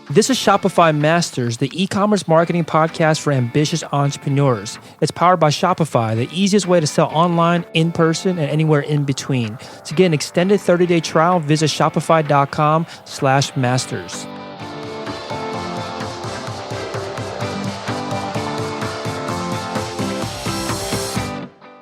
This is Shopify Masters, the e-commerce marketing podcast for ambitious entrepreneurs. It's powered by Shopify, the easiest way to sell online, in person, and anywhere in between. To get an extended 30-day trial, visit shopify.com/masters.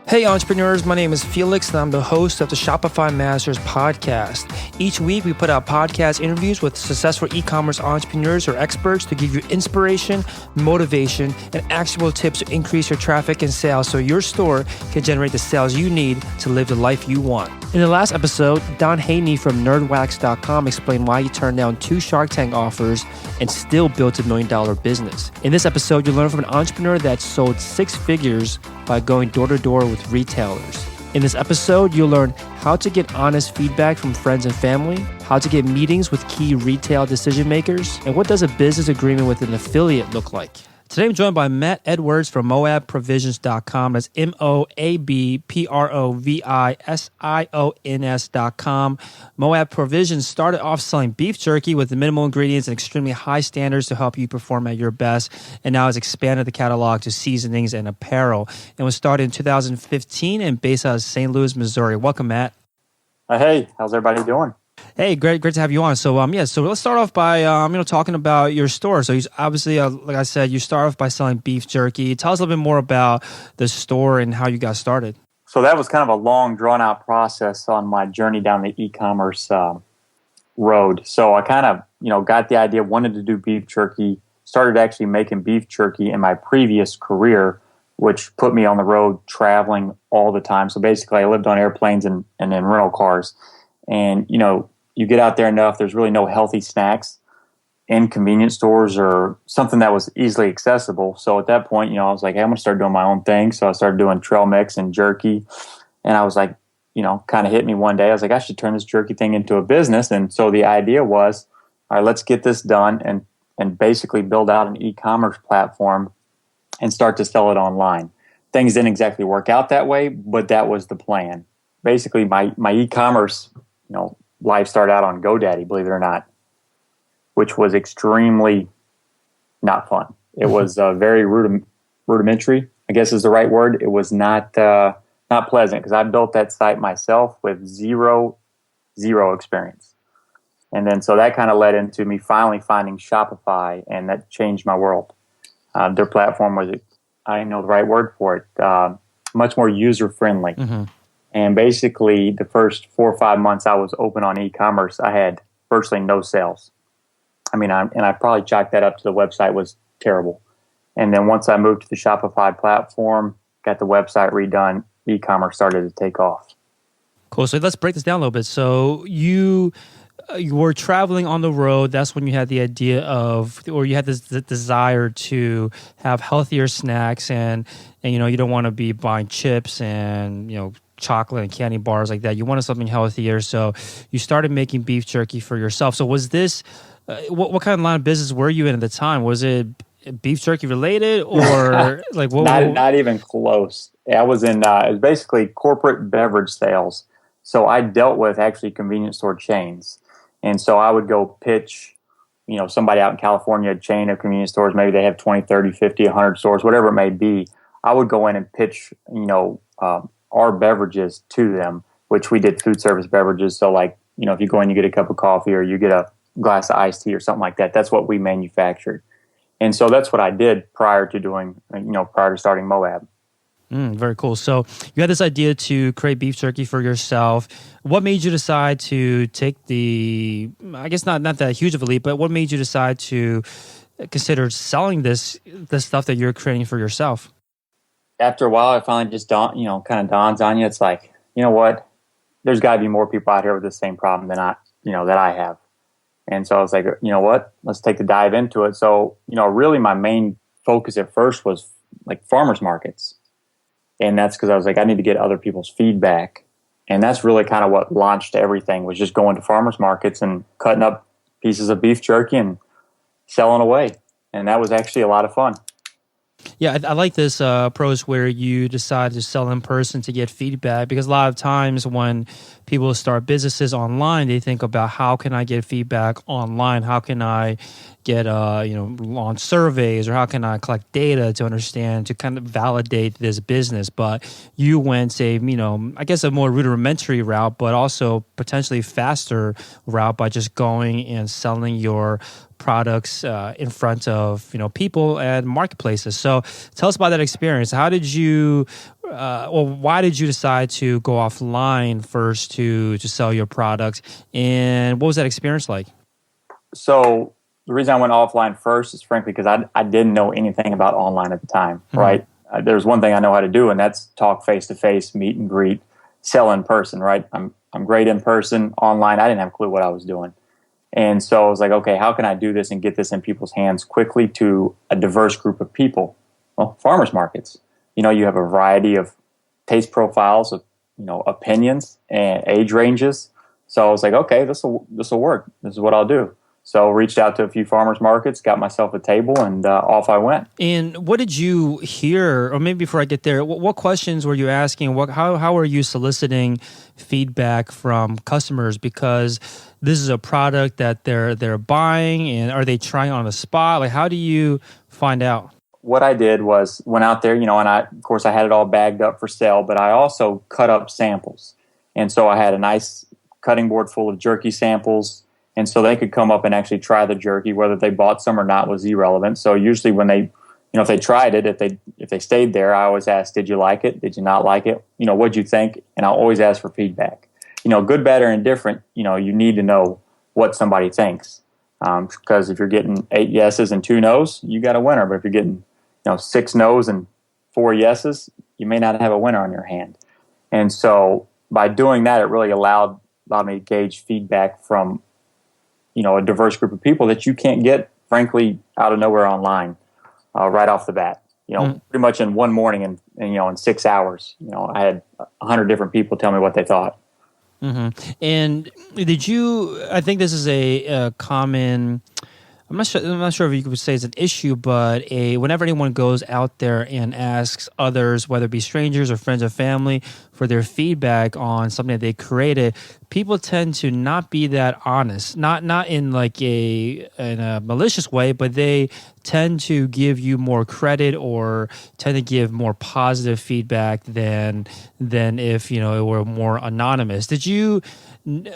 Hey entrepreneurs, my name is Felix and I'm the host of the Shopify Masters podcast. Each week we put out podcast interviews with successful e-commerce entrepreneurs or experts to give you inspiration, motivation, and actionable tips to increase your traffic and sales so your store can generate the sales you need to live the life you want. In the last episode, Don Haney from nerdwax.com explained why he turned down 2 Shark Tank offers and still built a $1 million business. In this episode, you'll learn from an entrepreneur that sold 6 figures by going door-to-door with retailers. In this episode, you'll learn how to get honest feedback from friends and family, how to get meetings with key retail decision makers, and what does a business agreement with an affiliate look like. Today, I'm joined by Matt Edwards from MoabProvisions.com. That's MoabProvisions.com. Moab Provisions started off selling beef jerky with the minimal ingredients and extremely high standards to help you perform at your best, and now has expanded the catalog to seasonings and apparel. And was started in 2015 and based out of St. Louis, Missouri. Welcome, Matt. Hey, how's everybody doing? Hey, great to have you on. So, so let's start off by, talking about your store. So, obviously, like I said, you start off by selling beef jerky. Tell us a little bit more about the store and how you got started. So that was kind of a long, drawn-out process on my journey down the e-commerce road. So I kind of, got the idea, wanted to do beef jerky, started actually making beef jerky in my previous career, which put me on the road traveling all the time. So basically, I lived on airplanes and in rental cars. And, you get out there enough, there's really no healthy snacks in convenience stores or something that was easily accessible. So at that point, I was like, hey, I'm going to start doing my own thing. So I started doing trail mix and jerky. And I was like, kind of hit me one day. I was like, I should turn this jerky thing into a business. And so the idea was, all right, let's get this done and basically build out an e-commerce platform and start to sell it online. Things didn't exactly work out that way, but that was the plan. Basically, my e-commerce, life started out on GoDaddy, believe it or not, which was extremely not fun. It was very rudimentary, I guess is the right word. It was not pleasant because I built that site myself with zero experience. And then so that kind of led into me finally finding Shopify, and that changed my world. Their platform was, I don't know the right word for it, much more user-friendly. Mm-hmm. And basically, the first 4 or 5 months I was open on e-commerce, I had virtually no sales. I mean, I probably chalked that up to the website was terrible. And then once I moved to the Shopify platform, got the website redone, e-commerce started to take off. Cool. So let's break this down a little bit. So you were traveling on the road. That's when you had the idea of, or you had this desire to have healthier snacks, and you don't want to be buying chips and chocolate and candy bars like that. You wanted something healthier, so you started making beef jerky for yourself. So was this what kind of line of business were you in at the time? Was it beef jerky related, or like what? Not even close. I was in it was basically corporate beverage sales. So I dealt with actually convenience store chains, and so I would go pitch somebody out in California, a chain of convenience stores. Maybe they have 20, 30, 50, 100 stores, whatever it may be. I would go in and pitch our beverages to them, which we did food service beverages. So like, if you go in, you get a cup of coffee or you get a glass of iced tea or something like that. That's what we manufactured. And so that's what I did prior to starting Moab. Very cool. So you had this idea to create beef jerky for yourself. What made you decide to take I guess not that huge of a leap, but what made you decide to consider selling this stuff that you're creating for yourself? After a while, it finally just kind of dawns on you. It's like, what? There's got to be more people out here with the same problem than that I have. And so I was like, what? Let's take the dive into it. So, really my main focus at first was like farmers markets. And that's because I was like, I need to get other people's feedback. And that's really kind of what launched everything, was just going to farmers markets and cutting up pieces of beef jerky and selling away. And that was actually a lot of fun. Yeah, I like this approach where you decide to sell in person to get feedback, because a lot of times when people start businesses online, they think about how can I get feedback online? How can I get launch surveys, or how can I collect data to understand, to kind of validate this business? But you went I guess a more rudimentary route, but also potentially faster route by just going and selling your products in front of people and marketplaces. So tell us about that experience. How did you why did you decide to go offline first to sell your products, and what was that experience like? So the reason I went offline first is frankly because I didn't know anything about online at the time, right? There's one thing I know how to do, and that's talk face to face, meet and greet, sell in person, right? I'm great in person. Online, I didn't have a clue what I was doing. And so I was like, okay, how can I do this and get this in people's hands quickly to a diverse group of people? Well, farmers markets. You have a variety of taste profiles, of opinions and age ranges. So I was like, okay, this will work. This is what I'll do. So reached out to a few farmers markets, got myself a table, and off I went. And what did you hear, or maybe before I get there, what questions were you asking? How are you soliciting feedback from customers? Because this is a product that they're buying, and are they trying on the spot? Like, how do you find out? What I did was went out there, and of course I had it all bagged up for sale, but I also cut up samples. And so I had a nice cutting board full of jerky samples. And so they could come up and actually try the jerky. Whether they bought some or not was irrelevant. So usually when they, if they tried it, if they stayed there, I always ask, did you like it? Did you not like it? What'd you think? And I'll always ask for feedback. Good, bad, or indifferent, you need to know what somebody thinks. Because if you're getting 8 yeses and 2 nos, you got a winner. But if you're getting, 6 nos and 4 yeses, you may not have a winner on your hand. And so by doing that, it really allowed me to gauge feedback from a diverse group of people that you can't get, frankly, out of nowhere online right off the bat. Pretty much in one morning and in 6 hours, I had 100 different people tell me what they thought. Mm-hmm. And I think this is a common, I'm not sure if you could say it's an issue, but whenever anyone goes out there and asks others, whether it be strangers or friends or family, for their feedback on something that they created, people tend to not be that honest. Not in like in a malicious way, but they tend to give you more credit or tend to give more positive feedback than if it were more anonymous. Did you,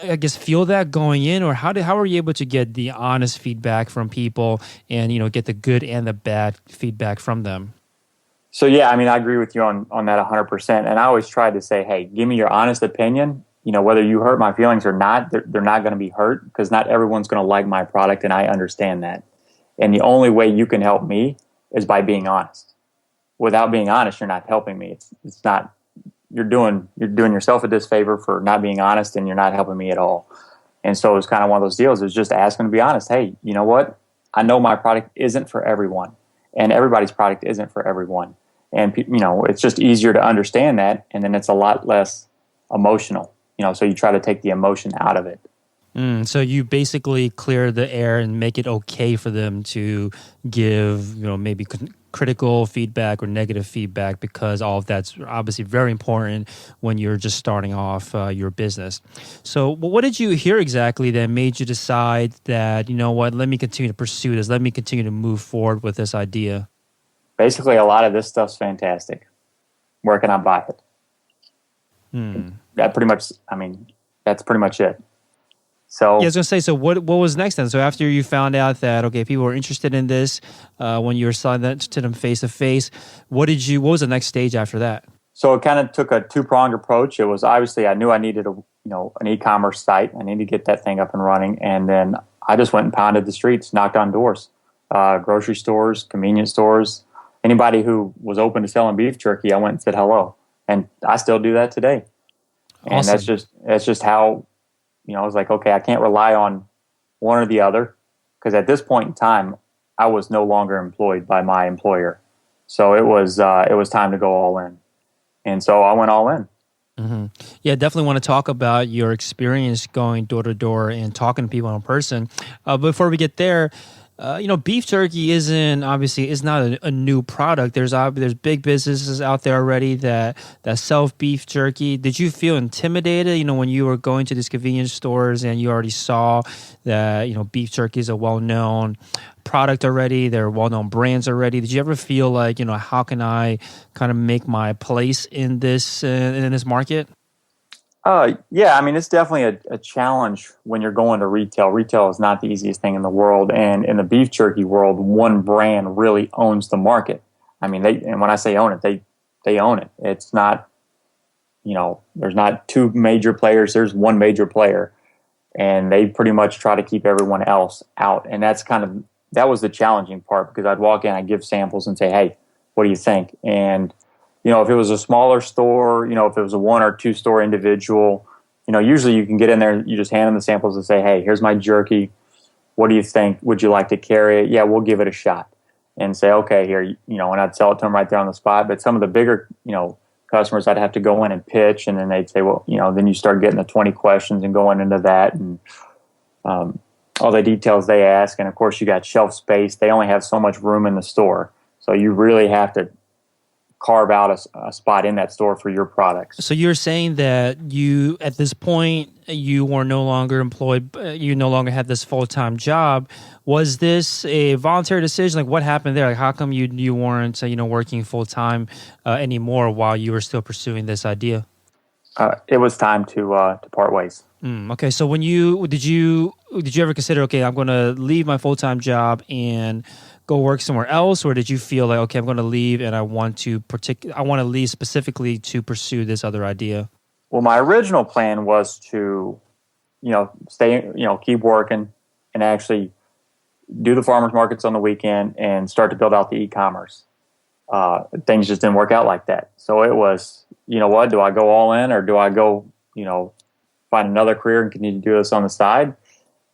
I guess, feel that going in, or how were you able to get the honest feedback from people and get the good and the bad feedback from them? So yeah, I agree with you on that 100%. And I always try to say, hey, give me your honest opinion. Whether you hurt my feelings or not, they're not going to be hurt, because not everyone's going to like my product, and I understand that. And the only way you can help me is by being honest. Without being honest, you're not helping me. It's not. You're doing yourself a disfavor for not being honest, and you're not helping me at all. And so it was kind of one of those deals. It was just asking to be honest. Hey, you know what? I know my product isn't for everyone, and everybody's product isn't for everyone. And it's just easier to understand that, and then it's a lot less emotional. So you try to take the emotion out of it. So you basically clear the air and make it okay for them to give, maybe critical feedback or negative feedback, because all of that's obviously very important when you're just starting off your business. So what did you hear exactly that made you decide that, let me continue to pursue this, let me continue to move forward with this idea? Basically, a lot of this stuff's fantastic. Where can I buy it? That's pretty much it. So yeah, I was going to say, so what was next then? So after you found out that, okay, people were interested in this, when you were selling that to them face to face, what was the next stage after that? So it kind of took a two-pronged approach. It was obviously I knew I needed an e-commerce site. I needed to get that thing up and running. And then I just went and pounded the streets, knocked on doors, grocery stores, convenience stores. Anybody who was open to selling beef jerky, I went and said hello. And I still do that today. And awesome. that's just how, I was like, okay, I can't rely on one or the other, because at this point in time, I was no longer employed by my employer. So it was time to go all in. And so I went all in. Mm-hmm. Yeah, definitely want to talk about your experience going door to door and talking to people in person. Before we get there, Beef jerky is not a new product. There's big businesses out there already that sell beef jerky. Did you feel intimidated, when you were going to these convenience stores and you already saw that, beef jerky is a well-known product already, they're well-known brands already? Did you ever feel like, how can I kind of make my place in this market? Yeah, I mean, it's definitely a challenge when you're going to retail. Retail is not the easiest thing in the world. And in the beef jerky world, one brand really owns the market. I mean, and when I say own it, they own it. It's not, there's not two major players, there's one major player. And they pretty much try to keep everyone else out. And that was the challenging part, because I'd walk in, I'd give samples and say, hey, what do you think? And if it was a smaller store, if it was a one or two store individual, usually you can get in there and you just hand them the samples and say, hey, here's my jerky. What do you think? Would you like to carry it? Yeah, we'll give it a shot. And say, okay, here, and I'd sell it to them right there on the spot. But some of the bigger, customers, I'd have to go in and pitch, and then they'd say, well, then you start getting the 20 questions and going into that, and all the details they ask. And of course, you got shelf space. They only have so much room in the store. So you really have to carve out a spot in that store for your products. So you're saying that at this point, you were no longer employed, you no longer had this full-time job. Was this a voluntary decision? Like, what happened there? Like, how come you weren't, working full-time anymore while you were still pursuing this idea? It was time to part ways. Okay, so did you ever consider, okay, I'm going to leave my full-time job and go work somewhere else, or did you feel like, okay, I'm going to leave and I want to leave specifically to pursue this other idea? Well, my original plan was to, stay, keep working and actually do the farmers markets on the weekend and start to build out the e-commerce. Things just didn't work out like that. So it was, what, do I go all in, or do I go, find another career and continue to do this on the side?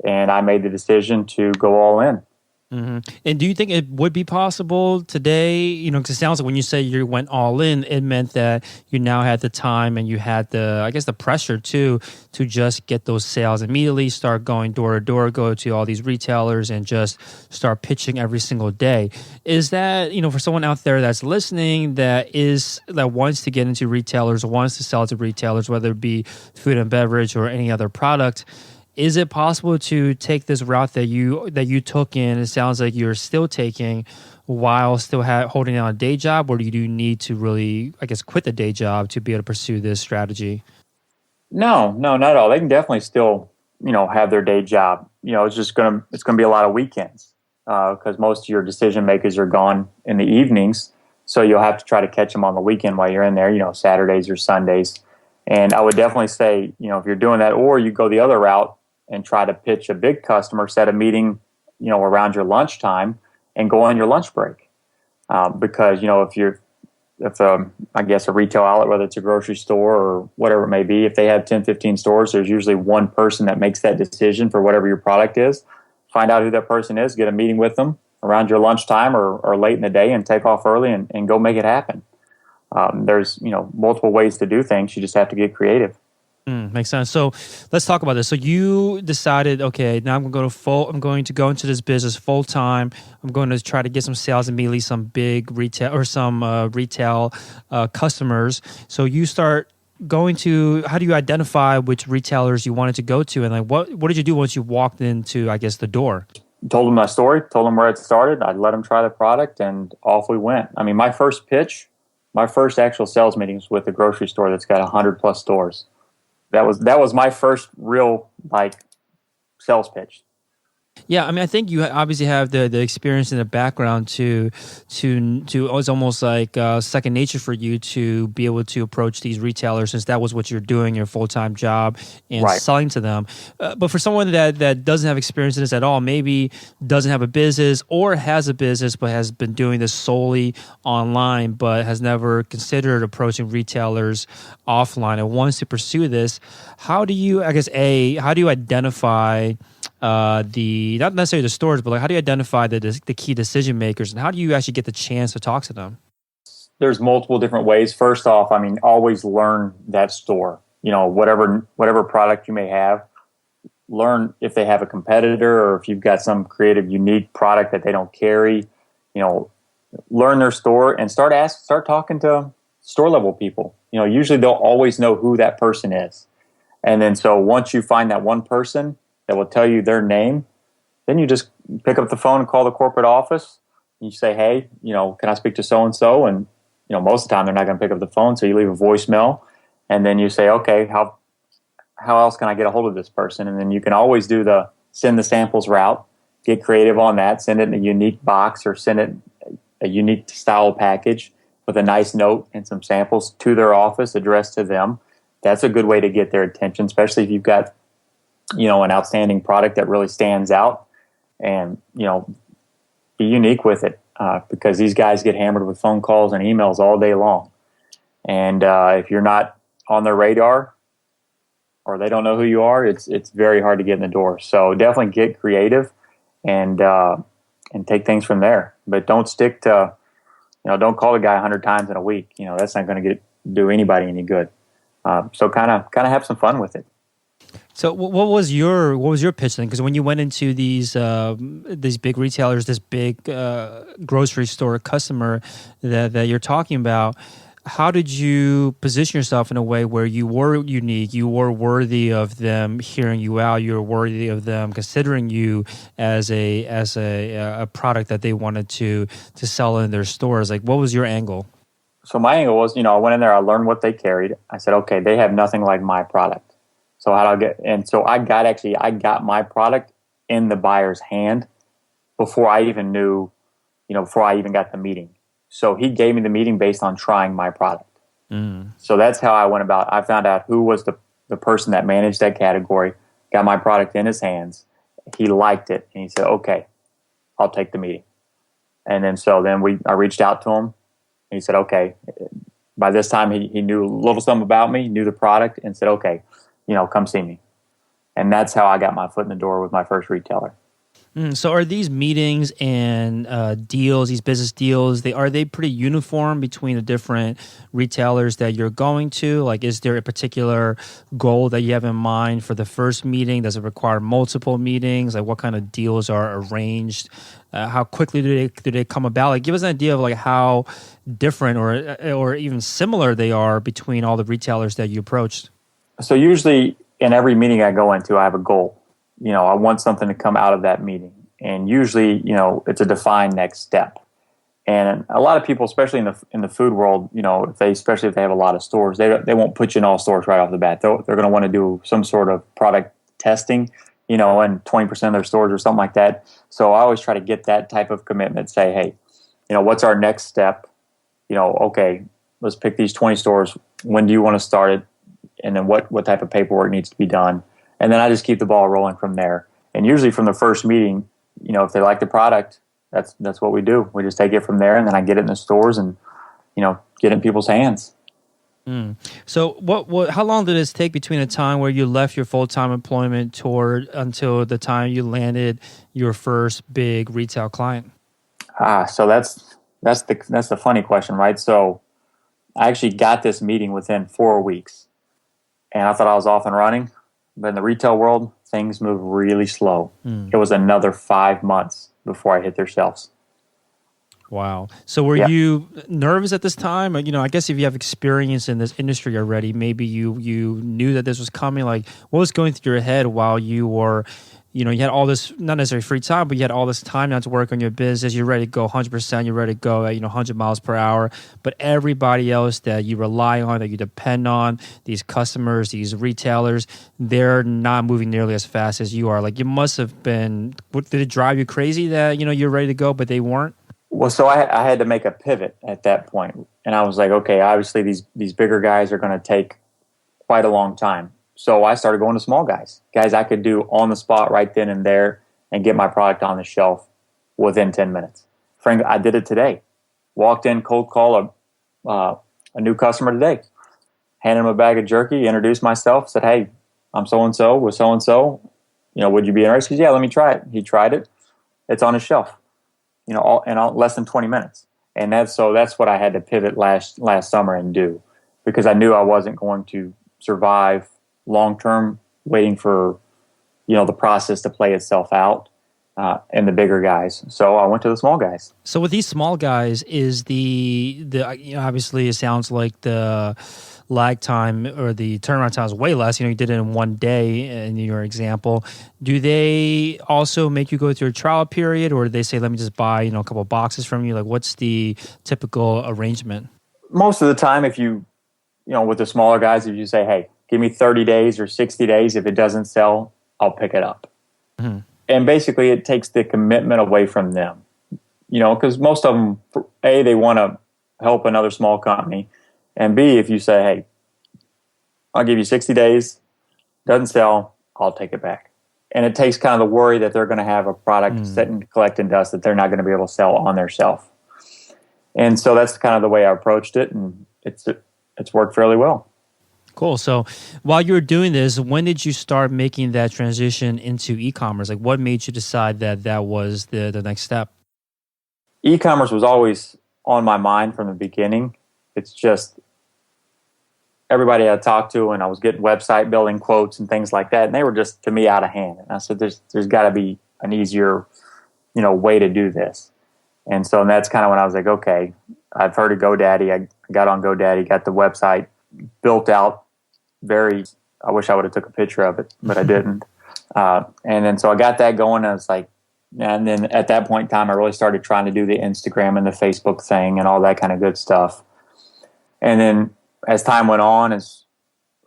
And I made the decision to go all in. Mm-hmm. And do you think it would be possible today? Because it sounds like when you say you went all in, it meant that you now had the time and you had the pressure too, to just get those sales immediately, start going door to door, go to all these retailers and just start pitching every single day. Is that, for someone out there that's listening that wants to get into retailers, wants to sell to retailers, whether it be food and beverage or any other product, is it possible to take this route that you took in? It sounds like you're still taking while still holding down a day job, or do you need to really, quit the day job to be able to pursue this strategy? No, not at all. They can definitely still, have their day job. It's going to be a lot of weekends because most of your decision makers are gone in the evenings. So you'll have to try to catch them on the weekend while you're in there, Saturdays or Sundays. And I would definitely say, if you're doing that, or you go the other route and try to pitch a big customer, set a meeting, around your lunchtime and go on your lunch break. Because, if a retail outlet, whether it's a grocery store or whatever it may be, if they have 10, 15 stores, there's usually one person that makes that decision for whatever your product is. Find out who that person is, get a meeting with them around your lunchtime or late in the day, and take off early and go make it happen. There's, multiple ways to do things. You just have to get creative. Makes sense. So let's talk about this. So you decided, okay, now I'm going to go into this business full time. I'm going to try to get some sales immediately, some big retail or some retail customers. So you start going to, how do you identify which retailers you wanted to go to? And what did you do once you walked into, the door? Told them my story, told them where it started. I'd let them try the product, and off we went. I mean, my first actual sales meeting was with a grocery store that's got 100 plus stores. That was my first real sales pitch. Yeah, I mean, I think you obviously have the experience and the background to it's almost like second nature for you to be able to approach these retailers, since that was what you're doing, your full-time job, and right. Selling to them. But for someone that doesn't have experience in this at all, maybe doesn't have a business or has a business but has been doing this solely online but has never considered approaching retailers offline and wants to pursue this, how do you identify not necessarily the stores, but how do you identify the key decision makers, and how do you actually get the chance to talk to them? There's multiple different ways. First off, always learn that store. Whatever product you may have, learn if they have a competitor or if you've got some creative, unique product that they don't carry. Learn their store and start talking to store level people. Usually they'll always know who that person is. And then so once you find that one person that will tell you their name, then you just pick up the phone and call the corporate office. And you say, hey, can I speak to so-and-so? And, most of the time they're not going to pick up the phone. So you leave a voicemail and then you say, okay, how else can I get a hold of this person? And then you can always do the send the samples route, get creative on that, send it in a unique box or send it a unique style package with a nice note and some samples to their office addressed to them. That's a good way to get their attention, especially if you've got, an outstanding product that really stands out, and, be unique with it, because these guys get hammered with phone calls and emails all day long. And if you're not on their radar or they don't know who you are, it's very hard to get in the door. So definitely get creative and take things from there. But don't stick to, don't call the guy 100 times in a week. That's not going to do anybody any good. So kind of have some fun with it. So what was your pitch then? Because when you went into these big retailers, this big grocery store customer that you're talking about, how did you position yourself in a way where you were unique, you were worthy of them hearing you out, you were worthy of them considering you as a product that they wanted to sell in their stores? Like, what was your angle? So my angle was, I went in there, I learned what they carried. I said, okay, they have nothing like my product. So how do I get? And so I got my product in the buyer's hand before I even knew, before I even got the meeting. So he gave me the meeting based on trying my product. So that's how I went about. I found out who was the person that managed that category, got my product in his hands. He liked it, and he said, okay, I'll take the meeting. And then I reached out to him, and he said, okay. By this time, he knew a little something about me, knew the product, and said, okay, come see me. And that's how I got my foot in the door with my first retailer. So are these meetings and deals, these business deals, are they pretty uniform between the different retailers that you're going to? Like, is there a particular goal that you have in mind for the first meeting? Does it require multiple meetings? Like, what kind of deals are arranged? How quickly do they come about? Like, give us an idea of like how different or even similar they are between all the retailers that you approached. So usually in every meeting I go into, I have a goal. I want something to come out of that meeting. And usually, it's a defined next step. And a lot of people, especially in the food world, especially if they have a lot of stores, they won't put you in all stores right off the bat. They're going to want to do some sort of product testing, in 20% of their stores or something like that. So I always try to get that type of commitment. Say, hey, what's our next step? Okay, let's pick these 20 stores. When do you want to start it? And then what type of paperwork needs to be done? And then I just keep the ball rolling from there. And usually from the first meeting, if they like the product, that's what we do. We just take it from there, and then I get it in the stores and, get it in people's hands. So how long did this take between the time where you left your full-time employment until the time you landed your first big retail client? So that's the funny question, right? So I actually got this meeting within 4 weeks, and I thought I was off and running. But in the retail world, things move really slow. It was another 5 months before I hit their shelves. Wow. So were you nervous at this time? I guess if you have experience in this industry already, maybe you knew that this was coming. Like, what was going through your head while you were, you had all this, not necessarily free time, but you had all this time now to work on your business. You're ready to go 100%. You're ready to go at, 100 miles per hour. But everybody else that you rely on, that you depend on, these customers, these retailers, they're not moving nearly as fast as you are. Like, you must have been, did it drive you crazy that, you're ready to go, but they weren't? Well, so I had to make a pivot at that point. And I was like, okay, obviously these bigger guys are going to take quite a long time. So I started going to small guys I could do on the spot right then and there and get my product on the shelf within 10 minutes. Frank, I did it today. Walked in, cold call a new customer today. Handed him a bag of jerky, introduced myself, said, hey, I'm so-and-so with so-and-so. Would you be interested? Yeah, let me try it. He tried it. It's on his shelf, in less than 20 minutes. And that's what I had to pivot last summer and do, because I knew I wasn't going to survive long-term waiting for, the process to play itself out, and the bigger guys. So I went to the small guys. So with these small guys, is the obviously it sounds like the lag time or the turnaround time is way less. You did it in one day in your example. Do they also make you go through a trial period, or do they say, let me just buy, a couple of boxes from you? Like, what's the typical arrangement? Most of the time, if with the smaller guys, if you say, hey, give me 30 days or 60 days, if it doesn't sell, I'll pick it up. Mm-hmm. And basically it takes the commitment away from them, because most of them, A, they want to help another small company. And B, if you say, hey, I'll give you 60 days, doesn't sell, I'll take it back. And it takes kind of the worry that they're going to have a product sitting collecting dust that they're not going to be able to sell on their shelf. And so that's kind of the way I approached it, and it's worked fairly well. Cool. So while you were doing this, when did you start making that transition into e-commerce? Like, what made you decide that was the next step? E-commerce was always on my mind from the beginning. It's just everybody I talked to, and I was getting website building quotes and things like that, and they were just, to me, out of hand. And I said, there's got to be an easier, way to do this. And so that's kind of when I was like, okay, I've heard of GoDaddy. I got on GoDaddy, got the website built out I wish I would have took a picture of it, but I didn't. And then so I got that going. And I was like, and then at that point in time, I really started trying to do the Instagram and the Facebook thing and all that kind of good stuff. And then as time went on, as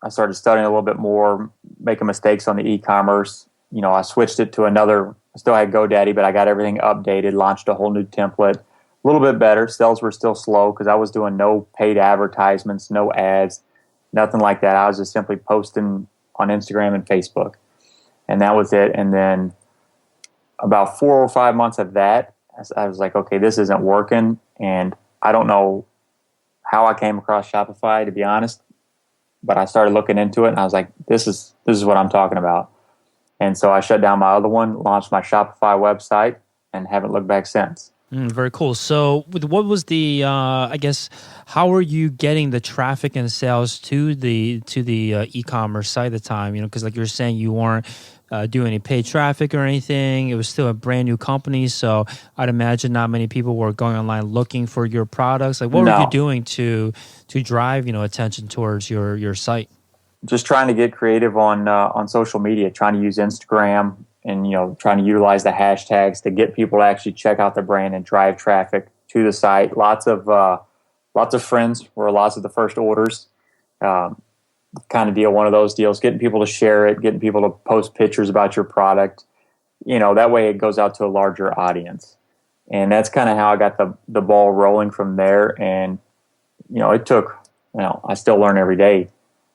I started studying a little bit more, making mistakes on the e-commerce, I switched it to I still had GoDaddy, but I got everything updated, launched a whole new template, a little bit better. Sales were still slow because I was doing no paid advertisements, no ads, nothing like that. I was just simply posting on Instagram and Facebook, and that was it. And then about 4 or 5 months of that, I was like, okay, this isn't working. And I don't know how I came across Shopify, to be honest, but I started looking into it, and I was like, this is what I'm talking about. And so I shut down my other one, launched my Shopify website, and haven't looked back since. Very cool. So what was the, how were you getting the traffic and sales to the e-commerce site at the time? Because like you were saying, you weren't doing any paid traffic or anything. It was still a brand new company. So I'd imagine not many people were going online looking for your products. Like, what were you doing to drive, attention towards your site? Just trying to get creative on social media, trying to use Instagram, and trying to utilize the hashtags to get people to actually check out the brand and drive traffic to the site. Lots of friends were lots of the first orders, kind of deal. One of those deals, getting people to share it, getting people to post pictures about your product. That way it goes out to a larger audience, and that's kind of how I got the ball rolling from there. And it took. I still learn every day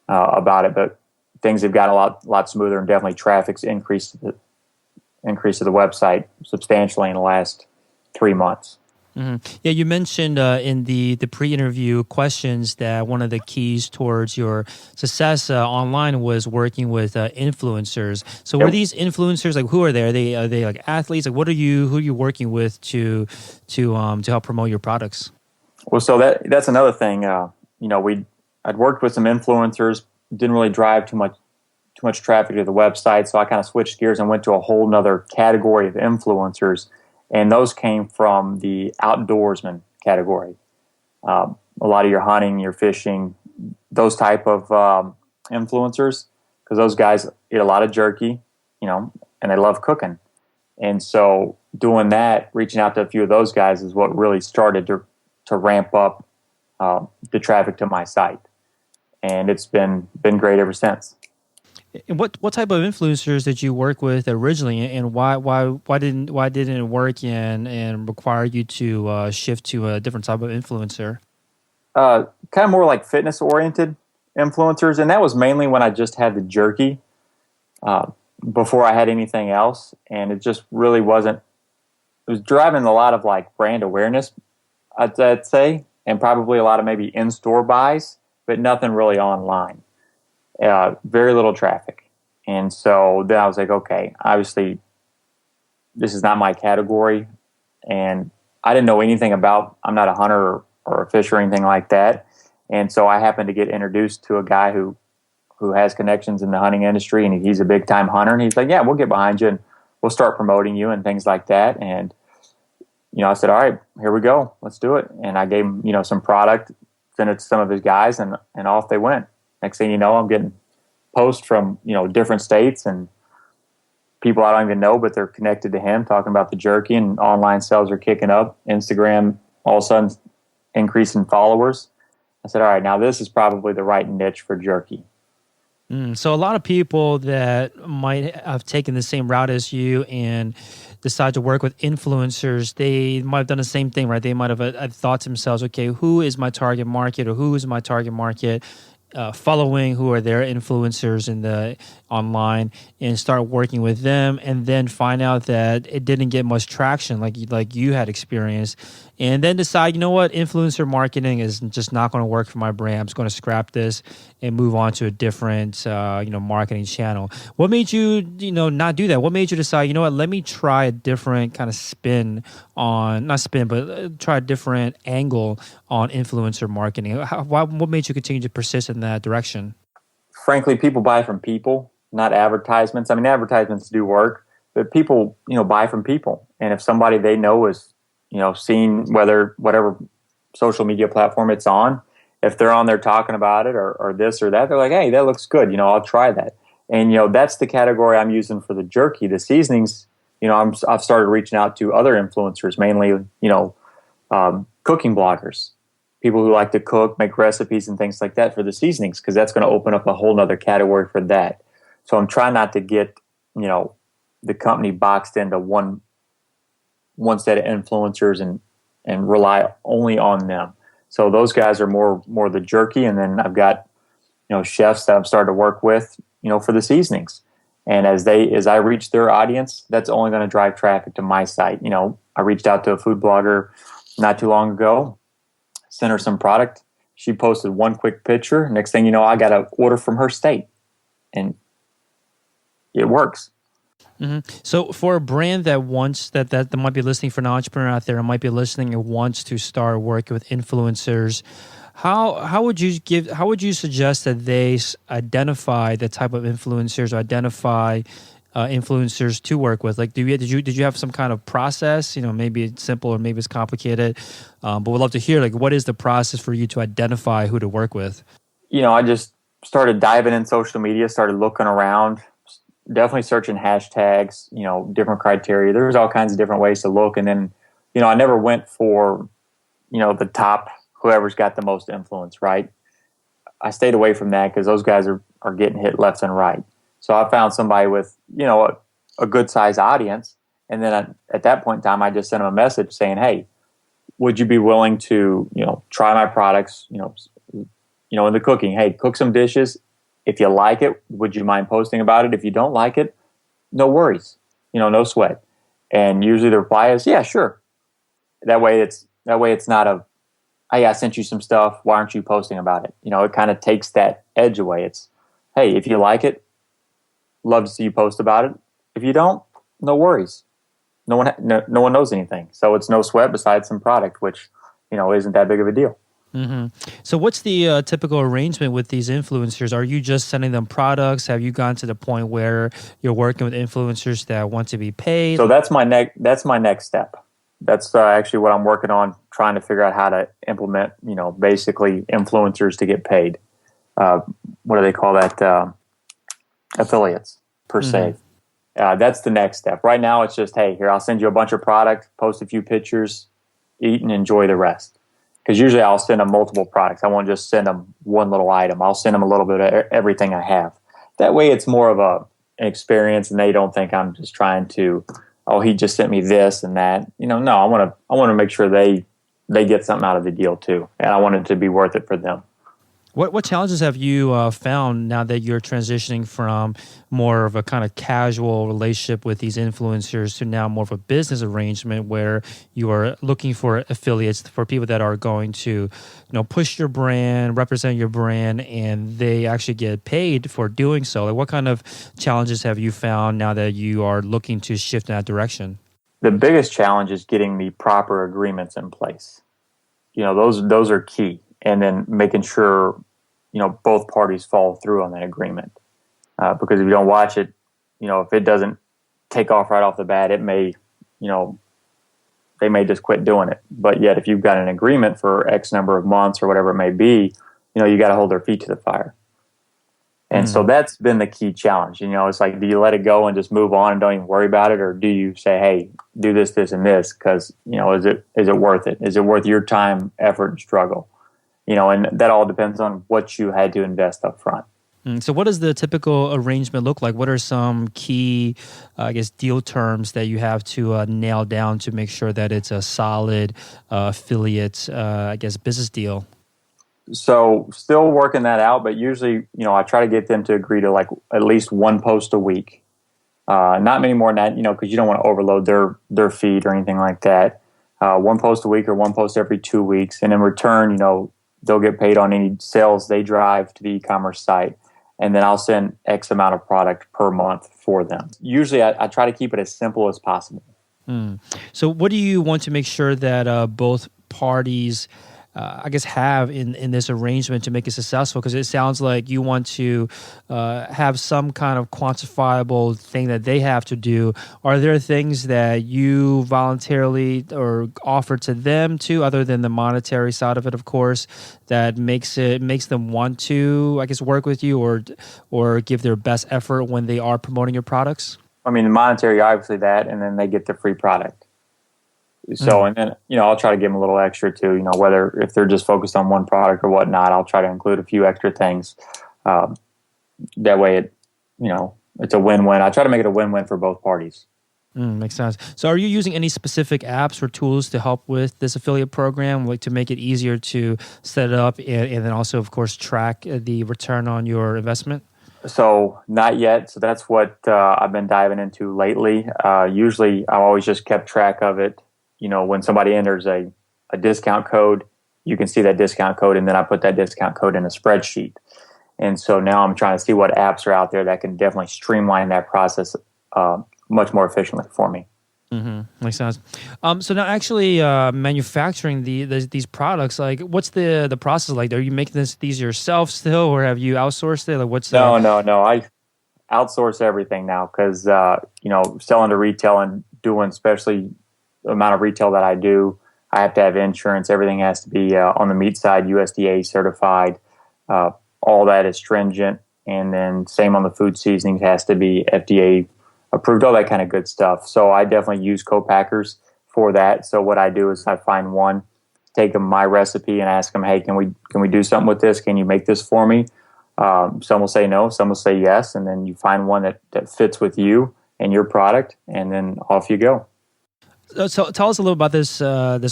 about it, but things have gotten a lot smoother, and definitely traffic's increased to the website substantially in the last 3 months. Mm-hmm. Yeah, you mentioned in the pre-interview questions that one of the keys towards your success online was working with influencers. So were these influencers, like, who are they? Are they like athletes? Like, who are you working with to help promote your products? Well, so that's another thing. I'd worked with some influencers, didn't really drive too much traffic to the website, so I kind of switched gears and went to a whole nother category of influencers, and those came from the outdoorsman category. A lot of your hunting, your fishing, those type of influencers, because those guys eat a lot of jerky, and they love cooking. And so doing that, reaching out to a few of those guys is what really started to ramp up the traffic to my site. And it's been great ever since. And what type of influencers did you work with originally, and why didn't it work and require you to shift to a different type of influencer? Kind of more like fitness oriented influencers, and that was mainly when I just had the jerky before I had anything else, and it just really wasn't. It was driving a lot of like brand awareness, I'd say, and probably a lot of maybe in-store buys, but nothing really online. Very little traffic. And so then I was like, okay, obviously this is not my category. And I didn't know anything I'm not a hunter or a fisher or anything like that. And so I happened to get introduced to a guy who who has connections in the hunting industry, and he's a big time hunter. And he's like, yeah, we'll get behind you and we'll start promoting you and things like that. And, I said, all right, here we go. Let's do it. And I gave him, some product, sent it to some of his guys, and off they went. Next thing you know, I'm getting posts from, different states and people I don't even know, but they're connected to him talking about the jerky, and online sales are kicking up. Instagram, all of a sudden, increasing followers. I said, all right, now this is probably the right niche for jerky. So a lot of people that might have taken the same route as you and decide to work with influencers, they might have done the same thing, right? They might have thought to themselves, okay, who is my target market, or who is my target market following, who are their influencers in the online, and start working with them, and then find out that it didn't get much traction like you had experienced, and then decide, you know what, influencer marketing is just not going to work for my brand. I'm just going to scrap this and move on to a different marketing channel. What made you not do that? What made you decide, you know what, let me try a different kind of spin on, not spin, but try a different angle on influencer marketing? What made you continue to persist in that direction? Frankly, people buy from people, not advertisements. I mean, advertisements do work, but people, buy from people. And if somebody they know is, seeing whatever social media platform it's on, if they're on there talking about it or this or that, they're like, hey, that looks good. I'll try that. And, that's the category I'm using for the jerky. The seasonings, I've started reaching out to other influencers, mainly, cooking bloggers, people who like to cook, make recipes and things like that for the seasonings, because that's going to open up a whole nother category for that. So I'm trying not to get, the company boxed into one set of influencers and rely only on them. So those guys are more the jerky, and then I've got, chefs that I'm starting to work with, for the seasonings. And as I reach their audience, that's only going to drive traffic to my site. I reached out to a food blogger not too long ago, sent her some product. She posted one quick picture. Next thing you know, I got an order from her state, and it works. Mm-hmm. So for a brand that wants that might be listening, for an entrepreneur out there, and might be listening and wants to start working with influencers, how would you suggest that they identify the type of influencers, or identify influencers to work with? Like, did you have some kind of process? Maybe it's simple or maybe it's complicated, but we'd love to hear, like, what is the process for you to identify who to work with? I just started diving in social media, started looking around, definitely searching hashtags, different criteria. There's all kinds of different ways to look, and then, I never went for, the top, whoever's got the most influence, right? I stayed away from that because those guys are getting hit left and right. So I found somebody with, a good size audience. And then at that point in time, I just sent them a message saying, hey, would you be willing to, try my products, in the cooking? Hey, cook some dishes. If you like it, would you mind posting about it? If you don't like it, no worries, no sweat. And usually the reply is, yeah, sure. That way it's not hey, I sent you some stuff, why aren't you posting about it? It kind of takes that edge away. It's, hey, if you like it, love to see you post about it. If you don't, no worries. No one knows anything. So it's no sweat besides some product, which, isn't that big of a deal. Mm-hmm. So what's the typical arrangement with these influencers? Are you just sending them products? Have you gotten to the point where you're working with influencers that want to be paid? So that's my next step. That's actually what I'm working on, trying to figure out how to implement, basically influencers to get paid. What do they call that? Affiliates, per se. That's the next step. Right now, it's just, hey, here, I'll send you a bunch of product, post a few pictures, eat and enjoy the rest. Because usually I'll send them multiple products. I won't just send them one little item. I'll send them a little bit of everything I have. That way it's more of an experience, and they don't think I'm just trying to, oh, he just sent me this and that. No, I want to make sure they get something out of the deal too. And I want it to be worth it for them. What challenges have you found now that you're transitioning from more of a kind of casual relationship with these influencers to now more of a business arrangement where you are looking for affiliates, for people that are going to, push your brand, represent your brand, and they actually get paid for doing so? Like, what kind of challenges have you found now that you are looking to shift in that direction? The biggest challenge is getting the proper agreements in place. Those are key. And then making sure, both parties follow through on that agreement. Because if you don't watch it, if it doesn't take off right off the bat, it may, they may just quit doing it. But yet, if you've got an agreement for X number of months or whatever it may be, you got to hold their feet to the fire. And so that's been the key challenge. It's like, do you let it go and just move on and don't even worry about it? Or do you say, hey, do this, this, and this? Because, is it worth it? Is it worth your time, effort, and struggle? And that all depends on what you had to invest up front. So what does the typical arrangement look like? What are some key, deal terms that you have to nail down to make sure that it's a solid affiliate, business deal? So still working that out, but usually, I try to get them to agree to like at least one post a week. Not many more than that, because you don't want to overload their feed or anything like that. One post a week or one post every 2 weeks. And in return, they'll get paid on any sales they drive to the e-commerce site. And then I'll send X amount of product per month for them. Usually I try to keep it as simple as possible. So what do you want to make sure that both parties have in this arrangement to make it successful? Because it sounds like you want to have some kind of quantifiable thing that they have to do. Are there things that you voluntarily or offer to them too, other than the monetary side of it, of course, that makes them want to, work with you or give their best effort when they are promoting your products? I mean, the monetary, obviously that, and then they get the free product. So, and then, I'll try to give them a little extra too, whether if they're just focused on one product or whatnot, I'll try to include a few extra things. That way it's a win-win. I try to make it a win-win for both parties. Makes sense. So are you using any specific apps or tools to help with this affiliate program, like to make it easier to set it up and then also, of course, track the return on your investment? So not yet. So that's what I've been diving into lately. Usually I've always just kept track of it. When somebody enters a discount code, you can see that discount code, and then I put that discount code in a spreadsheet. And so now I'm trying to see what apps are out there that can definitely streamline that process much more efficiently for me. Makes sense. So now actually manufacturing these products, like what's the process like? Are you making these yourself still, or have you outsourced it? Like what's No. I outsource everything now because, selling to retail and doing especially the amount of retail that I do, I have to have insurance. Everything has to be on the meat side, USDA certified. All that is stringent. And then same on the food seasonings, has to be FDA approved, all that kind of good stuff. So I definitely use co-packers for that. So what I do is I find one, take them my recipe and ask them, hey, can we do something with this? Can you make this for me? Some will say no, some will say yes. And then you find one that fits with you and your product, and then off you go. So tell us a little about this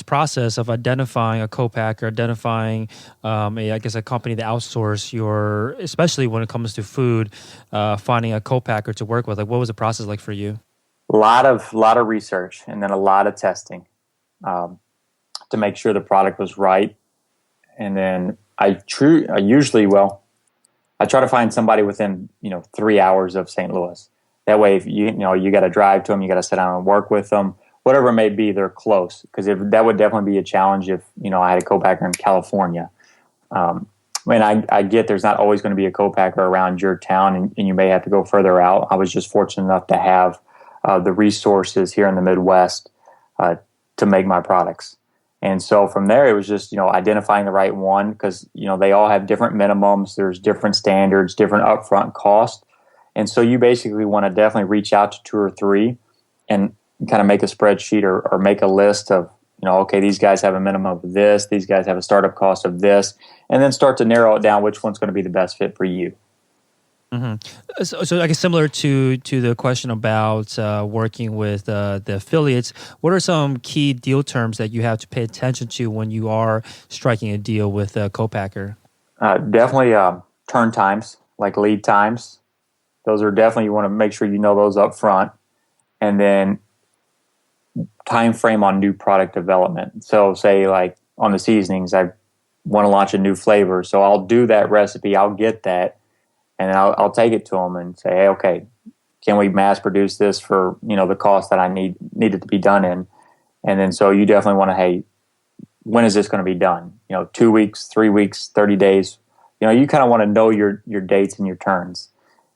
process of identifying a co-packer, identifying a company that outsource especially when it comes to food, finding a co-packer to work with. Like, what was the process like for you? A lot of research and then a lot of testing to make sure the product was right. And then I try to find somebody within 3 hours of St. Louis. That way, if you got to drive to them, you got to sit down and work with them. Whatever it may be, they're close, because that would definitely be a challenge if I had a co-packer in California. I get there's not always going to be a co-packer around your town, and you may have to go further out. I was just fortunate enough to have the resources here in the Midwest to make my products. And so from there, it was just identifying the right one, because they all have different minimums. There's different standards, different upfront costs, and so you basically want to definitely reach out to 2 or 3 and kind of make a spreadsheet or make a list of, okay, these guys have a minimum of this, these guys have a startup cost of this, and then start to narrow it down which one's going to be the best fit for you. So I guess similar to the question about working with the affiliates, what are some key deal terms that you have to pay attention to when you are striking a deal with a co-packer? Definitely turn times, like lead times. Those are definitely, you want to make sure you know those up front. And then time frame on new product development. So say like on the seasonings, I want to launch a new flavor. So I'll do that recipe, I'll get that, and then I'll take it to them and say, hey, okay, can we mass produce this for the cost that I need it to be done in? And then so you definitely want to, hey, when is this going to be done? 2 weeks, 3 weeks, 30 days, you kind of want to know your dates and your turns,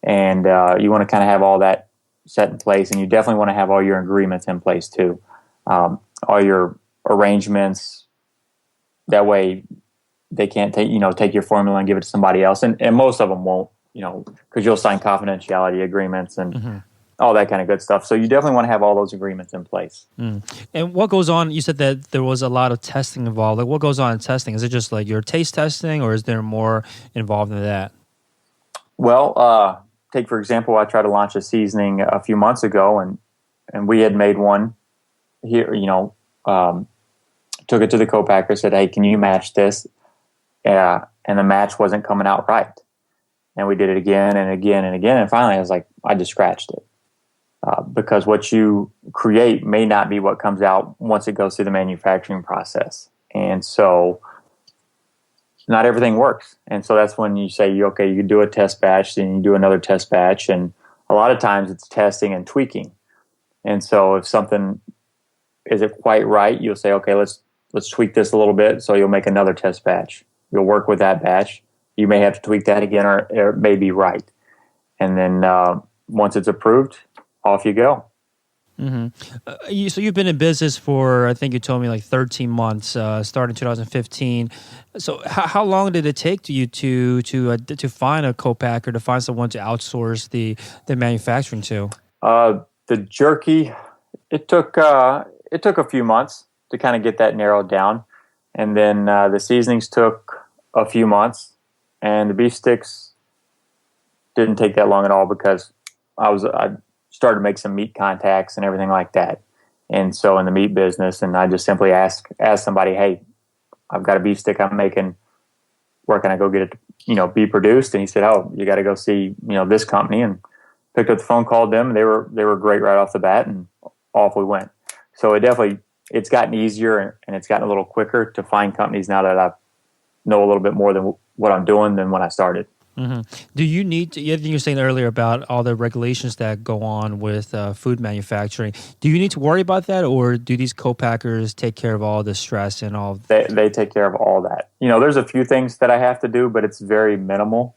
and you want to kind of have all that set in place, and you definitely want to have all your agreements in place too, all your arrangements. That way, they can't take your formula and give it to somebody else, and most of them won't, because you'll sign confidentiality agreements and all that kind of good stuff. So you definitely want to have all those agreements in place. And what goes on? You said that there was a lot of testing involved. Like, what goes on in testing? Is it just like your taste testing, or is there more involved in that? Well, take for example, I tried to launch a seasoning a few months ago, and we had made one here. Took it to the co-packer, said, "Hey, can you match this?" And the match wasn't coming out right. And we did it again and again and again, and finally, I just scratched it. Because what you create may not be what comes out once it goes through the manufacturing process. And so not everything works. And so that's when you say, you can do a test batch, then you do another test batch. And a lot of times it's testing and tweaking. And so if something isn't quite right, you'll say, okay, let's tweak this a little bit. So you'll make another test batch. You'll work with that batch. You may have to tweak that again, or it may be right. And then once it's approved, off you go. So you've been in business for, I think you told me, like 13 months, starting 2015. So how long did it take you to find a co-packer, to find someone to outsource the manufacturing to? The jerky, it took a few months to kind of get that narrowed down, and then the seasonings took a few months, and the beef sticks didn't take that long at all, because I started to make some meat contacts and everything like that. And so in the meat business, and I just simply asked somebody, "Hey, I've got a beef stick I'm making. Where can I go get it to, be produced?" And he said, "Oh, you got to go see, this company." And picked up the phone, called them. They were great right off the bat, and off we went. So it's gotten easier, and it's gotten a little quicker to find companies now that I know a little bit more than what I'm doing than when I started. Do you need to, you were saying earlier about all the regulations that go on with food manufacturing. Do you need to worry about that, or do these co-packers take care of all the stress and all? They take care of all that. There's a few things that I have to do, but it's very minimal.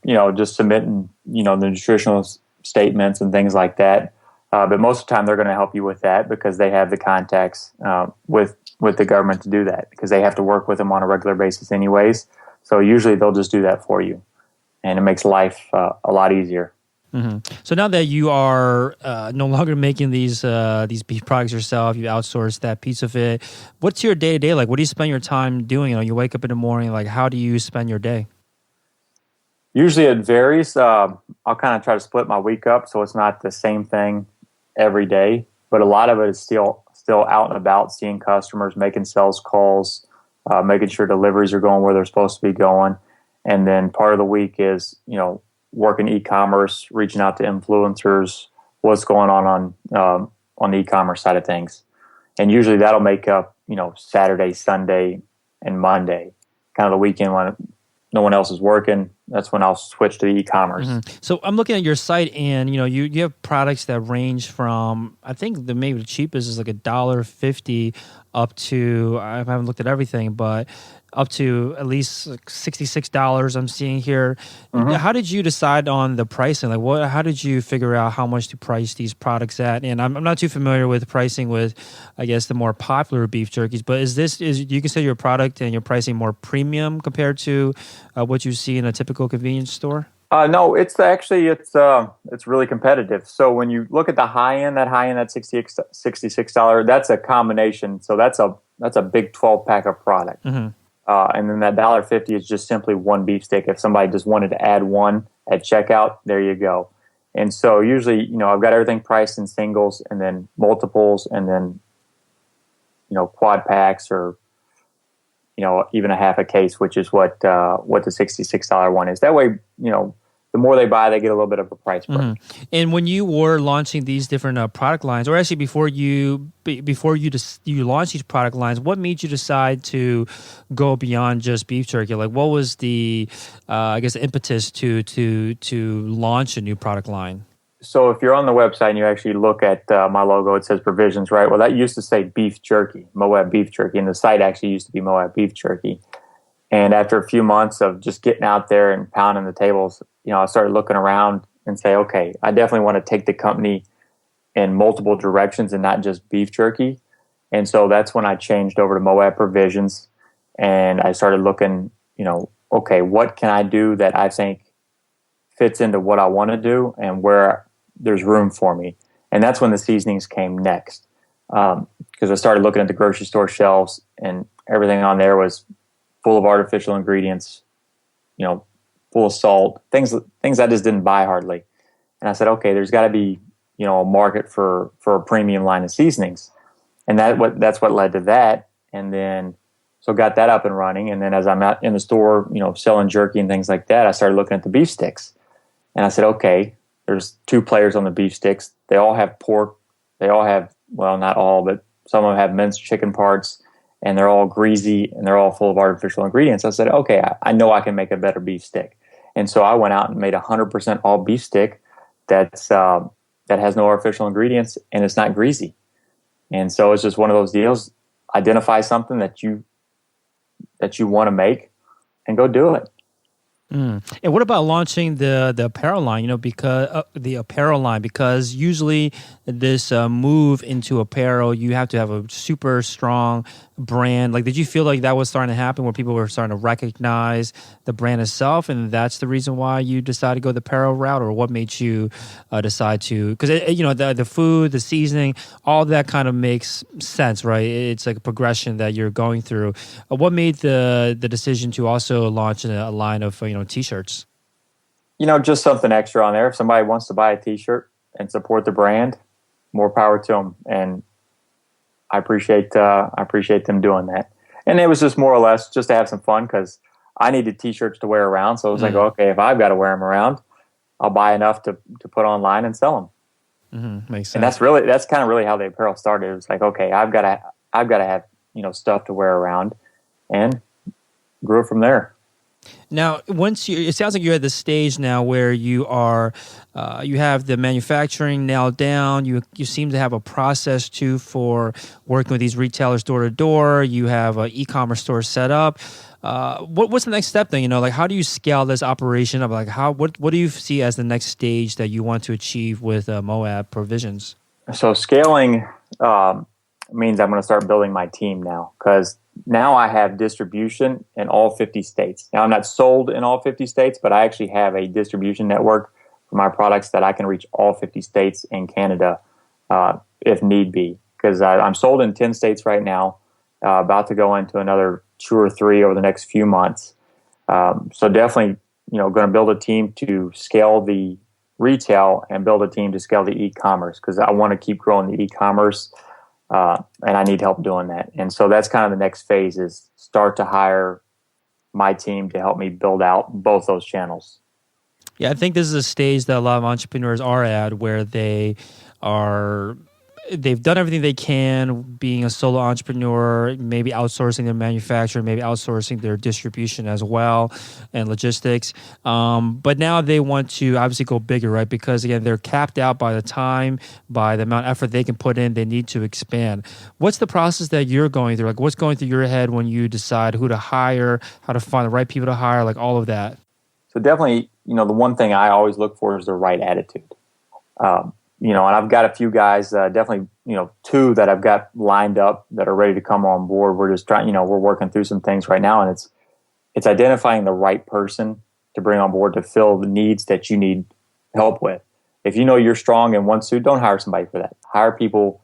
Just submitting, the nutritional statements and things like that. But most of the time they're going to help you with that, because they have the contacts with the government to do that, because they have to work with them on a regular basis anyways. So usually they'll just do that for you, and it makes life a lot easier. So now that you are no longer making these beef products yourself, you outsource that piece of it. What's your day to day like? What do you spend your time doing? You wake up in the morning. Like, how do you spend your day? Usually it varies. I'll kind of try to split my week up so it's not the same thing every day. But a lot of it is still out and about, seeing customers, making sales calls, making sure deliveries are going where they're supposed to be going. And then part of the week is, working e-commerce, reaching out to influencers, what's going on the e-commerce side of things. And usually that'll make up, Saturday, Sunday, and Monday, kind of the weekend when no one else is working. That's when I'll switch to the e-commerce. So I'm looking at your site, and you have products that range from, I think maybe the cheapest is like $1.50 up to, I haven't looked at everything, but up to at least like $66 I'm seeing here. How did you decide on the pricing? Like, how did you figure out how much to price these products at? And I'm not too familiar with pricing with, I guess, the more popular beef jerkies, but do you consider your product and your pricing more premium compared to what you see in a typical convenience store? No, it's really competitive. So when you look at the high end, that $66, that's a combination. So that's a big 12-pack of product. And then that $1.50 is just simply one beef stick. If somebody just wanted to add one at checkout, there you go. And so usually, I've got everything priced in singles, and then multiples, and then, quad packs, or, even a half a case, which is what the $66 one is. That way, the more they buy, they get a little bit of a price break. And when you were launching these different product lines, or actually before you launched these product lines, what made you decide to go beyond just beef jerky? Like, what was the impetus to launch a new product line? So if you're on the website and you actually look at my logo, it says Provisions, right? Well, that used to say beef jerky, Moab beef jerky, and the site actually used to be Moab beef jerky. And after a few months of just getting out there and pounding the tables, I started looking around and say, okay, I definitely want to take the company in multiple directions and not just beef jerky. And so that's when I changed over to Moab Provisions, and I started looking, okay, what can I do that I think fits into what I want to do and where there's room for me. And that's when the seasonings came next, because I started looking at the grocery store shelves, and everything on there was full of artificial ingredients, full of salt, things I just didn't buy hardly. And I said, okay, there's got to be, a market for a premium line of seasonings. And that's what led to that. And then, so got that up and running. And then as I'm out in the store, selling jerky and things like that, I started looking at the beef sticks. And I said, okay, there's 2 players on the beef sticks. They all have pork. They all have, well, not all, but some of them have minced chicken parts, and they're all greasy and they're all full of artificial ingredients. I said, okay, I know I can make a better beef stick. And so I went out and made 100% all beef stick that has no artificial ingredients and it's not greasy. And so it's just one of those deals. Identify something that you want to make and go do it. And what about launching the apparel line? Because the apparel line, because usually this move into apparel, you have to have a super strong brand. Like, did you feel like that was starting to happen, where people were starting to recognize the brand itself, and that's the reason why you decided to go the apparel route, or what made you decide to? Because the food, the seasoning, all that kind of makes sense, right? It's like a progression that you're going through. What made the decision to also launch a line of t-shirts? Just something extra on there. If somebody wants to buy a t-shirt and support the brand, more power to them. And I appreciate them doing that. And it was just more or less just to have some fun, because I needed t-shirts to wear around. So it was like, okay, if I've got to wear them around, I'll buy enough to put online and sell them. Makes sense. And that's kind of really how the apparel started. It was like, okay, I've got to have stuff to wear around, and grew it from there. Now, it sounds like you're at the stage now where you are, you have the manufacturing nailed down. You seem to have a process too for working with these retailers door to door. You have an e-commerce store set up. What's the next step then? Like, how do you scale this operation up? Like, what do you see as the next stage that you want to achieve with Moab Provisions? So scaling means I'm going to start building my team now, because now I have distribution in all 50 states. Now, I'm not sold in all 50 states, but I actually have a distribution network for my products that I can reach all 50 states and Canada if need be. Because I'm sold in 10 states right now, about to go into another 2 or 3 over the next few months. So definitely, going to build a team to scale the retail and build a team to scale the e-commerce, because I want to keep growing the e-commerce. And I need help doing that. And so that's kind of the next phase, is start to hire my team to help me build out both those channels. Yeah, I think this is a stage that a lot of entrepreneurs are at, where they've done everything they can being a solo entrepreneur, maybe outsourcing their manufacturing, maybe outsourcing their distribution as well, and logistics. But now they want to obviously go bigger, right? Because again, they're capped out by the time, by the amount of effort they can put in. They need to expand. What's the process that you're going through? Like, what's going through your head when you decide who to hire, how to find the right people to hire, like all of that? So definitely, the one thing I always look for is the right attitude. And I've got a few guys, definitely, 2 that I've got lined up that are ready to come on board. We're just trying, we're working through some things right now, and it's identifying the right person to bring on board to fill the needs that you need help with. If you're strong in one suit, don't hire somebody for that. Hire people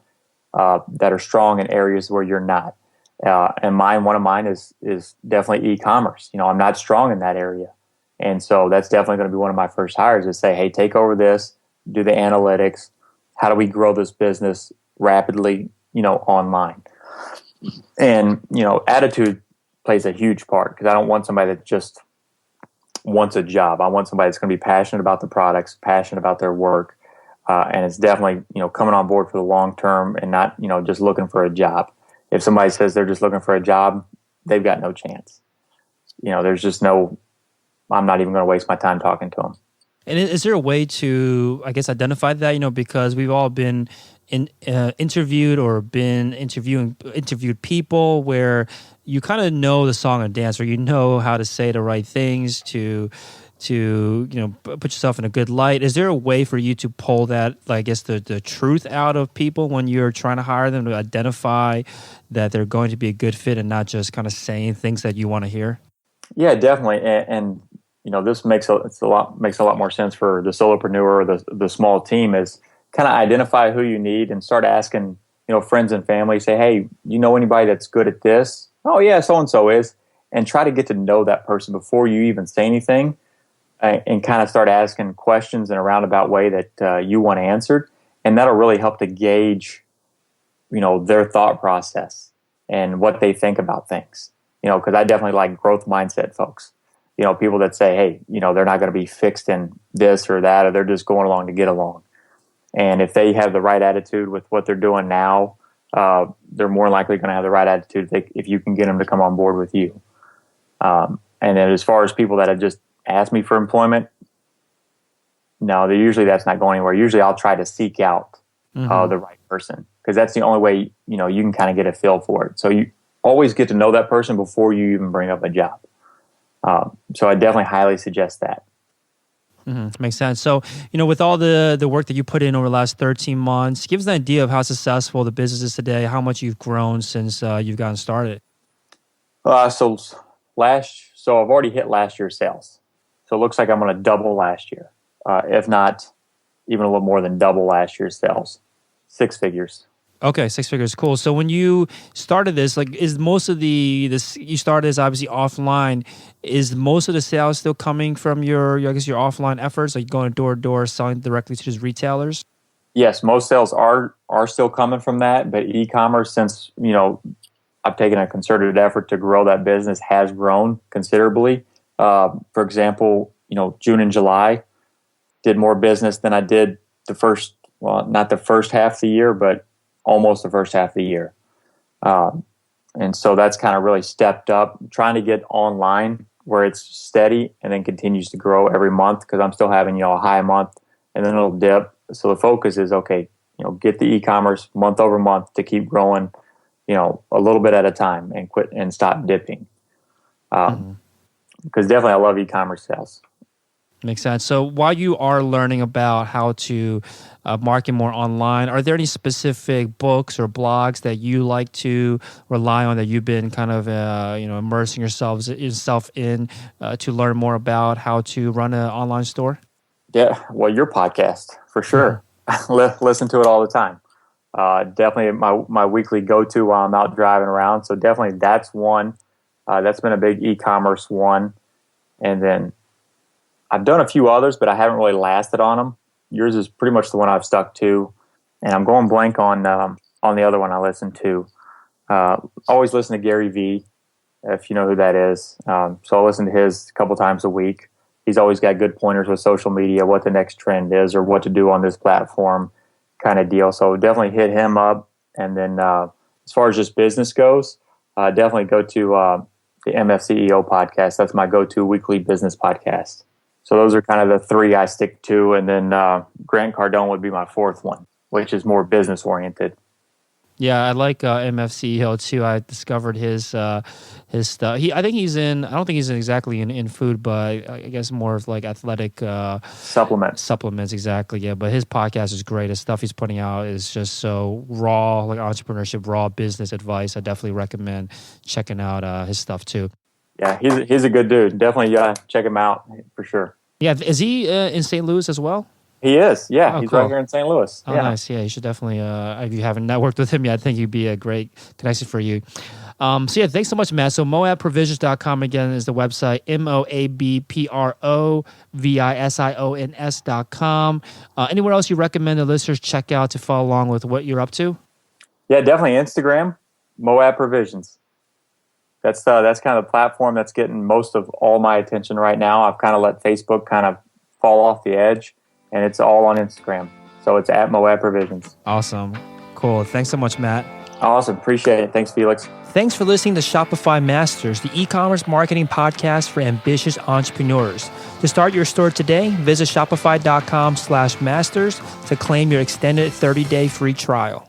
that are strong in areas where you're not. And one of mine is definitely e-commerce. I'm not strong in that area. And so that's definitely going to be one of my first hires, is say, hey, take over this, do the analytics. How do we grow this business rapidly, online? And, attitude plays a huge part, because I don't want somebody that just wants a job. I want somebody that's going to be passionate about the products, passionate about their work. And it's definitely, coming on board for the long term and not, just looking for a job. If somebody says they're just looking for a job, they've got no chance. There's just I'm not even going to waste my time talking to them. And is there a way to, I guess, identify that, because we've all been interviewed or been interviewed people where you kind of know the song and dance, or you know how to say the right things to put yourself in a good light? Is there a way for you to pull that, I guess, the truth out of people when you're trying to hire them, to identify that they're going to be a good fit and not just kind of saying things that you want to hear? Yeah, definitely. And this makes a lot more sense for the solopreneur or the small team, is kind of identify who you need and start asking, friends and family, say, hey, you know anybody that's good at this? Oh yeah, so-and-so is. And try to get to know that person before you even say anything, and kind of start asking questions in a roundabout way that you want answered. And that'll really help to gauge, their thought process and what they think about things. Because I definitely like growth mindset folks. People that say, hey, they're not going to be fixed in this or that, or they're just going along to get along. And if they have the right attitude with what they're doing now, they're more likely going to have the right attitude if you can get them to come on board with you. And then as far as people that have just asked me for employment, no, that's not going anywhere. Usually I'll try to seek out the right person, because that's the only way, you can kind of get a feel for it. So you always get to know that person before you even bring up a job. So I definitely highly suggest that. Makes sense. So, with all the work that you put in over the last 13 months, give us an idea of how successful the business is today, how much you've grown since you've gotten started. So I've already hit last year's sales. So it looks like I'm going to double last year, if not even a little more than double last year's sales. 6 figures. Okay, 6 figures, cool. So when you started this, is most of you started this obviously offline, is most of the sales still coming from your offline efforts, like going door to door, selling directly to these retailers? Yes, most sales are still coming from that, but e-commerce, since, I've taken a concerted effort to grow that business, has grown considerably. For example, June and July did more business than I did not the first half of the year, but almost the first half of the year. And so that's kind of really stepped up, trying to get online where it's steady and then continues to grow every month, because I'm still having, a high month and then it'll dip. So the focus is, okay, get the e-commerce month over month to keep growing, a little bit at a time, and quit and stop dipping. Because definitely I love e-commerce sales. Makes sense. So while you are learning about how to market more online, are there any specific books or blogs that you like to rely on, that you've been kind of immersing yourself in to learn more about how to run an online store? Yeah, well, your podcast for sure. Listen to it all the time. Definitely my weekly go-to while I'm out driving around. So definitely that's one. That's been a big e-commerce one. And then I've done a few others, but I haven't really lasted on them. Yours is pretty much the one I've stuck to, and I'm going blank on the other one I listen to. Always listen to Gary Vee, if you know who that is. So I listen to his a couple times a week. He's always got good pointers with social media, what the next trend is, or what to do on this platform, kind of deal. So definitely hit him up. And then as far as just business goes, definitely go to the MFCEO podcast. That's my go-to weekly business podcast. So those are kind of the three I stick to. And then Grant Cardone would be my fourth one, which is more business oriented. Yeah, I like MFCEO too. I discovered his stuff. I don't think he's exactly in food, but I guess more of like athletic supplements, exactly. Yeah, but his podcast is great. The stuff he's putting out is just so raw, like entrepreneurship, raw business advice. I definitely recommend checking out his stuff too. Yeah, he's a good dude. Definitely check him out for sure. Yeah, is he in St. Louis as well? He is, yeah. Oh, he's cool. Right here in St. Louis. Oh, yeah. Nice. Yeah, you should definitely, if you haven't networked with him yet, I think he'd be a great connection for you. So yeah, thanks so much, Matt. So MoabProvisions.com again is the website, MoabProvisions.com. Anywhere else you recommend the listeners check out to follow along with what you're up to? Yeah, definitely Instagram, Moab Provisions. That's kind of the platform that's getting most of all my attention right now. I've kind of let Facebook kind of fall off the edge, and it's all on Instagram. So it's at Moab Provisions. Awesome. Cool. Thanks so much, Matt. Awesome. Appreciate it. Thanks, Felix. Thanks for listening to Shopify Masters, the e-commerce marketing podcast for ambitious entrepreneurs. To start your store today, visit shopify.com/masters to claim your extended 30-day free trial.